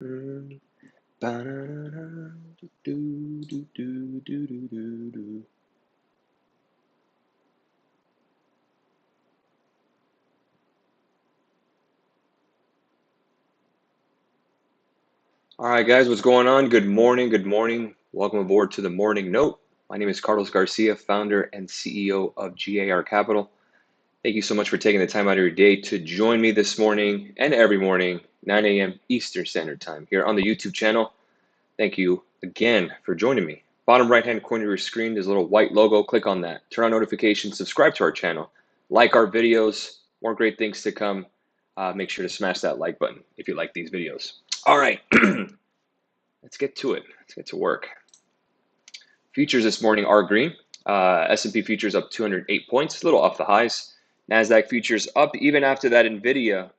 Mm, ba-na-na-na, do, do, do, do, do, do, do. All right, guys, what's going on? Good morning. Good morning. Welcome aboard to the Morning Note. My name is Carlos Garcia, founder and CEO of G.A.R Capital. Thank you so much for taking the time out of your day to join me this morning and every morning, 9 a.m. Eastern Standard Time here on the YouTube channel. Thank you again for joining me. Bottom right-hand corner of your screen, there's a little white logo. Click on that. Turn on notifications. Subscribe to our channel. Like our videos. More great things to come. Make sure to smash that like button if you like these videos. All right. Let's get to it. Let's get to work. Futures this morning are green. S&P futures up 208 points, a little off the highs. NASDAQ futures up even after that NVIDIA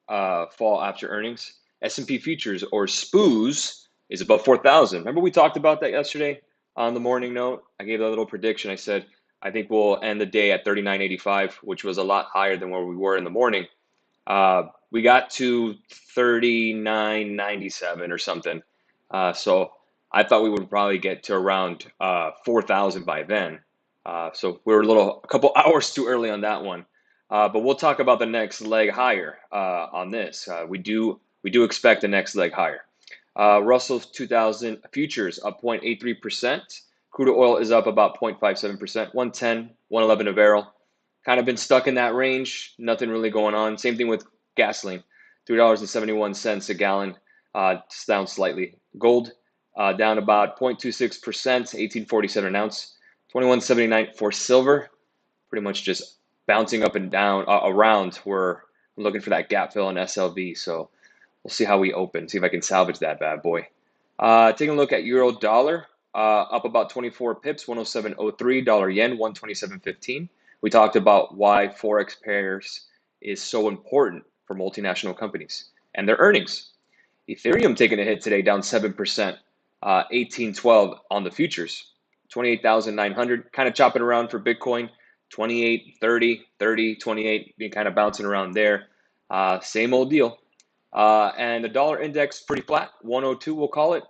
fall after earnings. S&P futures, or Spooz, is above 4,000. Remember we talked about that yesterday on the morning note? I gave a little prediction. I said, I think we'll end the day at 39.85, which was a lot higher than where we were in the morning. We got to 39.97 or something. So I thought we would probably get to around 4,000 by then. So we were a couple hours too early on that one. But we'll talk about the next leg higher on this. We do expect the next leg higher. Russell 2000 futures up 0.83%. Crude oil is up about 0.57%. 110, 111 a barrel. Kind of been stuck in that range. Nothing really going on. Same thing with gasoline. $3.71 a gallon. Just down slightly. Gold down about 0.26%, 1847 an ounce. 21.79 for silver. Pretty much just bouncing up and down around. We're looking for that gap fill in SLV. So we'll see how we open. See if I can salvage that bad boy. Taking a look at euro dollar. Up about 24 pips, 107.03. Dollar yen, 127.15. We talked about why Forex pairs is so important for multinational companies and their earnings. Ethereum taking a hit today, down 7%, 1812 on the futures, 28,900, kind of chopping around for Bitcoin, 28, 30, 30, 28, being kind of bouncing around there. Same old deal. And the dollar index pretty flat, 102 we'll call it.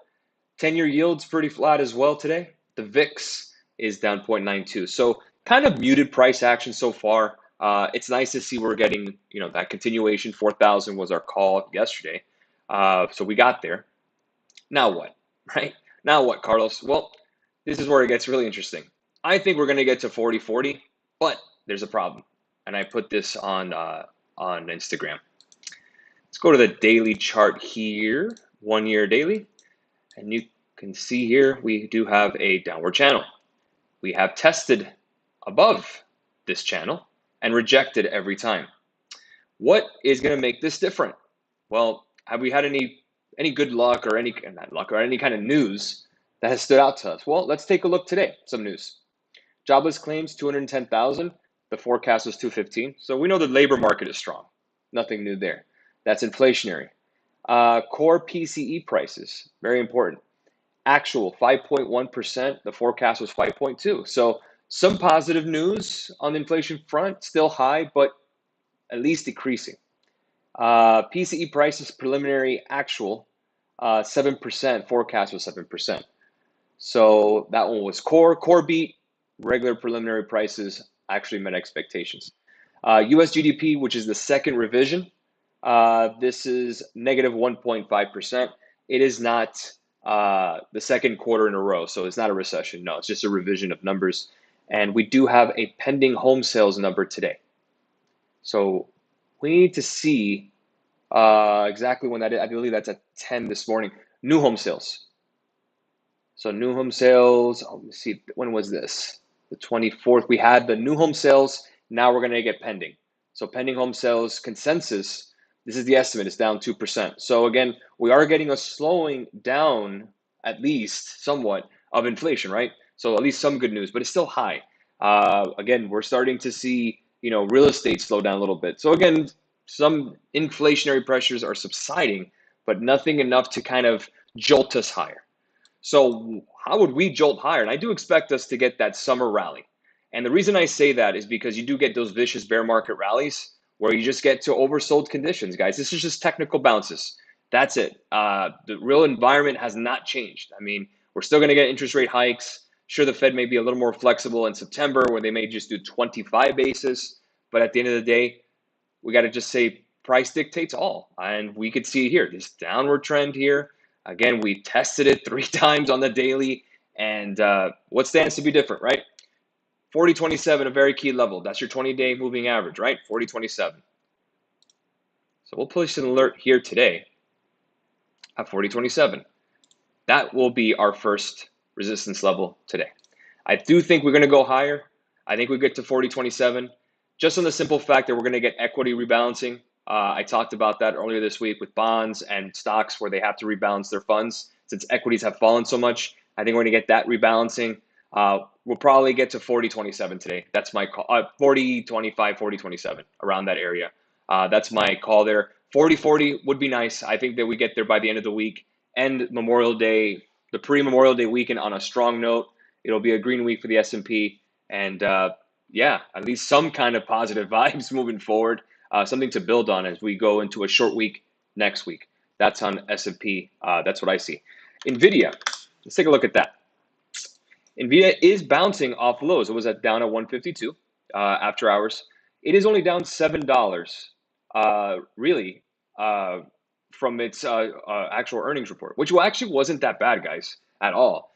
10-year yields pretty flat as well today. The VIX is down 0.92. So kind of muted price action so far. It's nice to see we're getting, that continuation. 4,000 was our call yesterday. So we got there. Now what, right? Now what, Carlos? Well, this is where it gets really interesting. I think we're going to get to 40-40, but there's a problem. And I put this on Instagram. Let's go to the daily chart here, 1 year daily. And you can see here, we do have a downward channel. We have tested above this channel and rejected every time. What is going to make this different? Well, have we had any good luck or any kind of news that has stood out to us? Well, let's take a look today. Some news. Jobless claims 210,000. The forecast was 215. So we know the labor market is strong. Nothing new there. That's inflationary. Core PCE prices, very important. Actual 5.1%. The forecast was 5.2. So some positive news on the inflation front, still high, but at least decreasing. PCE prices preliminary actual 7%. Forecast was 7%. So that one was core beat. Regular preliminary prices actually met expectations. US GDP, which is the second revision. This is negative 1.5%. It is not the second quarter in a row, so it's not a recession. No, it's just a revision of numbers. And we do have a pending home sales number today. So we need to see exactly when that is. I believe that's at 10 this morning. New home sales. So new home sales, let me see, when was this? The 24th. We had the new home sales. Now we're going to get pending. So pending home sales consensus, this is the estimate, it's down 2%. So again, we are getting a slowing down, at least somewhat, of inflation, right? So at least some good news, but it's still high. Again, we're starting to see, real estate slow down a little bit. So again, some inflationary pressures are subsiding, but nothing enough to kind of jolt us higher. So how would we jolt higher? And I do expect us to get that summer rally. And the reason I say that is because you do get those vicious bear market rallies where you just get to oversold conditions, guys. This is just technical bounces. That's it. The real environment has not changed. I mean, we're still going to get interest rate hikes. Sure, the Fed may be a little more flexible in September where they may just do 25 basis. But at the end of the day, we got to just say price dictates all. And we could see here, this downward trend here. Again, we tested it 3 times on the daily. And what stands to be different, right? 40.27, a very key level. That's your 20-day moving average, right? 40.27. So we'll push an alert here today at 40.27. That will be our first resistance level today. I do think we're going to go higher. I think we get to 40.27 just on the simple fact that we're going to get equity rebalancing. I talked about that earlier this week with bonds and stocks where they have to rebalance their funds since equities have fallen so much. I think we're going to get that rebalancing. We'll probably get to 40.27 today. That's my call. 40.25, 40.27, around that area. That's my call there. 40.40 would be nice. I think that we get there by the end of the week. End Memorial Day, the pre-Memorial Day weekend on a strong note. It'll be a green week for the S&P. And yeah, at least some kind of positive vibes moving forward. Something to build on as we go into a short week next week. That's on S&P. That's what I see. NVIDIA, let's take a look at that. NVIDIA is bouncing off lows. It was down at 152 after hours. It is only down $7, really, from its actual earnings report, which actually wasn't that bad, guys, at all.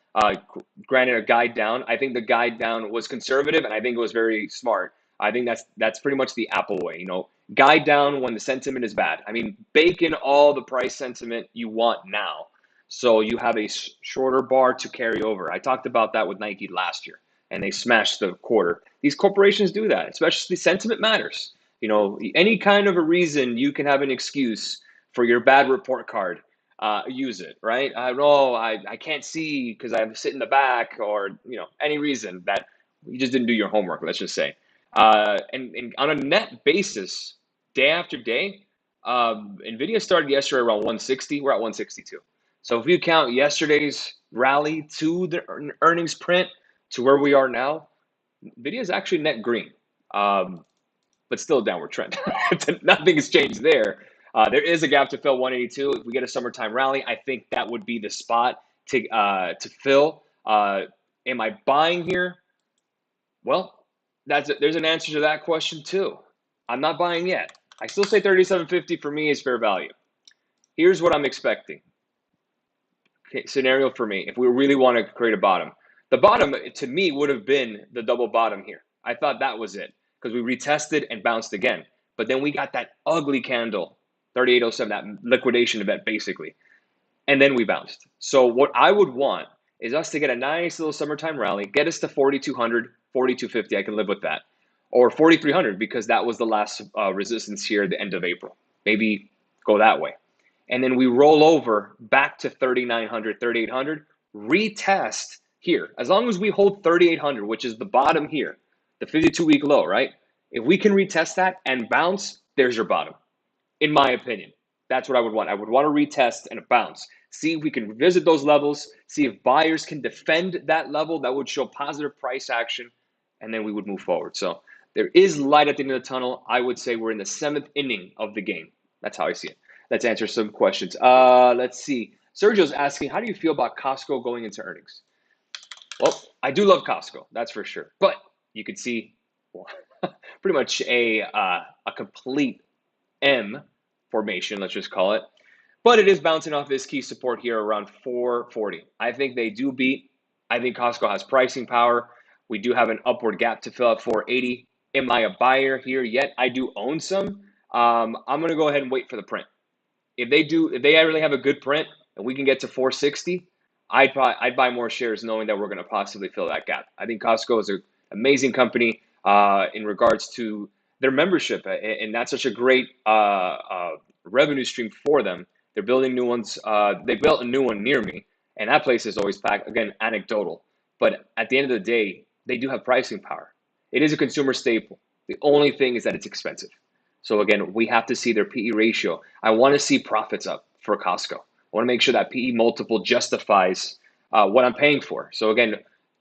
Granted, a guide down. I think the guide down was conservative, and I think it was very smart. I think that's pretty much the Apple way, guide down when the sentiment is bad. I mean, bake in all the price sentiment you want now, so you have a shorter bar to carry over. I talked about that with Nike last year, and they smashed the quarter. These corporations do that, especially sentiment matters. Any kind of a reason you can have an excuse for your bad report card. Use it, right? I can't see because I sit in the back, or any reason that you just didn't do your homework, let's just say. And on a net basis, day after day, NVIDIA started yesterday around 160. We're at 162. So if you count yesterday's rally to the earnings print to where we are now, NVIDIA is actually net green, but still a downward trend. Nothing has changed there. There is a gap to fill 182. If we get a summertime rally, I think that would be the spot to fill. Am I buying here? Well, there's an answer to that question too. I'm not buying yet. I still say 37.50 for me is fair value. Here's what I'm expecting. Okay, scenario for me, if we really want to create a bottom. The bottom, to me, would have been the double bottom here. I thought that was it because we retested and bounced again. But then we got that ugly candle, 38.07, that liquidation event, basically. And then we bounced. So what I would want is us to get a nice little summertime rally, get us to 4,200, 4,250. I can live with that. Or 4,300 because that was the last resistance here at the end of April. Maybe go that way. And then we roll over back to 3,900, 3,800, retest here. As long as we hold 3,800, which is the bottom here, the 52-week low, right? If we can retest that and bounce, there's your bottom, in my opinion. That's what I would want. I would want to retest and bounce. See if we can revisit those levels, see if buyers can defend that level. That would show positive price action, and then we would move forward. So there is light at the end of the tunnel. I would say we're in the 7th inning of the game. That's how I see it. Let's answer some questions. Let's see. Sergio's asking, how do you feel about Costco going into earnings? Well, I do love Costco, that's for sure. But you could see pretty much a complete M formation, let's just call it. But it is bouncing off this key support here around 440. I think they do beat. I think Costco has pricing power. We do have an upward gap to fill at 480. Am I a buyer here yet? I do own some. I'm going to go ahead and wait for the print. If they really have a good print and we can get to 460, I'd buy more shares knowing that we're going to possibly fill that gap. I think Costco is an amazing company in regards to their membership, and that's such a great revenue stream for them. They're building new ones. They built a new one near me, and that place is always packed. Again, anecdotal. But at the end of the day, they do have pricing power. It is a consumer staple. The only thing is that it's expensive. So again, we have to see their PE ratio. I want to see profits up for Costco. I want to make sure that PE multiple justifies what I'm paying for. So again,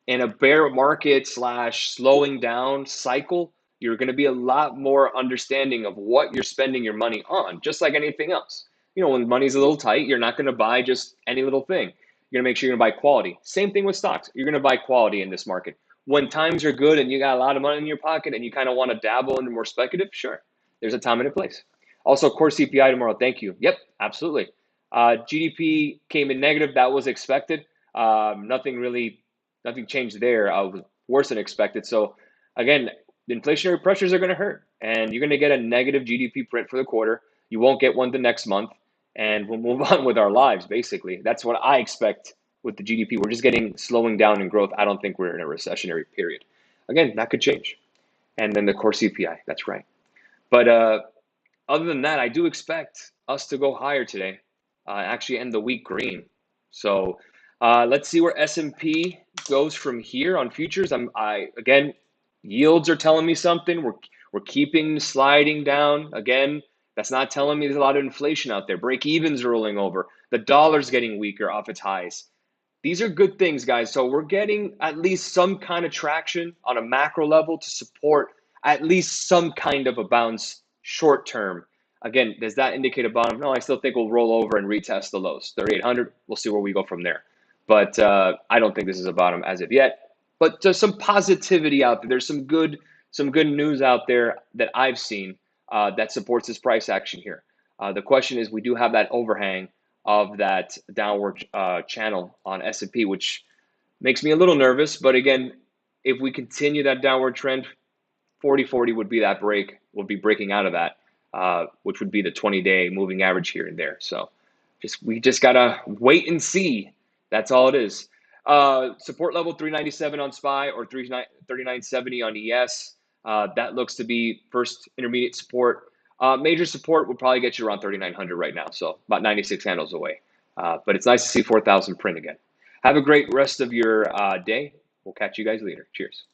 in a bear market / slowing down cycle, you're going to be a lot more understanding of what you're spending your money on, just like anything else. when money's a little tight, you're not going to buy just any little thing. You're going to make sure you're going to buy quality. Same thing with stocks. You're going to buy quality in this market. When times are good and you got a lot of money in your pocket and you kind of want to dabble into more speculative, sure, there's a time and a place. Also, core CPI tomorrow. Thank you. Yep, absolutely. GDP came in negative. That was expected. Nothing changed there. Worse than expected. So again, the inflationary pressures are going to hurt, and you're going to get a negative GDP print for the quarter. You won't get one the next month, and we'll move on with our lives. Basically, that's what I expect with the GDP. We're just slowing down in growth. I don't think we're in a recessionary period. Again, that could change. And then the core CPI. That's right. But other than that, I do expect us to go higher today. Actually, end the week green. So let's see where S&P goes from here on futures. Again, yields are telling me something. We're keeping sliding down. Again, that's not telling me there's a lot of inflation out there. Break evens rolling over. The dollar's getting weaker off its highs. These are good things, guys. So we're getting at least some kind of traction on a macro level to support at least some kind of a bounce short term. Again, does that indicate a bottom? No, I still think we'll roll over and retest the lows. 3,800, we'll see where we go from there. But I don't think this is a bottom as of yet. But there's some positivity out there. There's some good news out there that I've seen that supports this price action here. The question is, we do have that overhang of that downward channel on S&P, which makes me a little nervous. But again, if we continue that downward trend, 40-40 would be that break. We'll be breaking out of that, which would be the 20-day moving average here and there. So we just gotta wait and see. That's all it is. Support level 397 on SPY or 3970 on ES. That looks to be first intermediate support. Major support would probably get you around 3,900 right now, so about 96 handles away. But it's nice to see 4,000 print again. Have a great rest of your day. We'll catch you guys later. Cheers.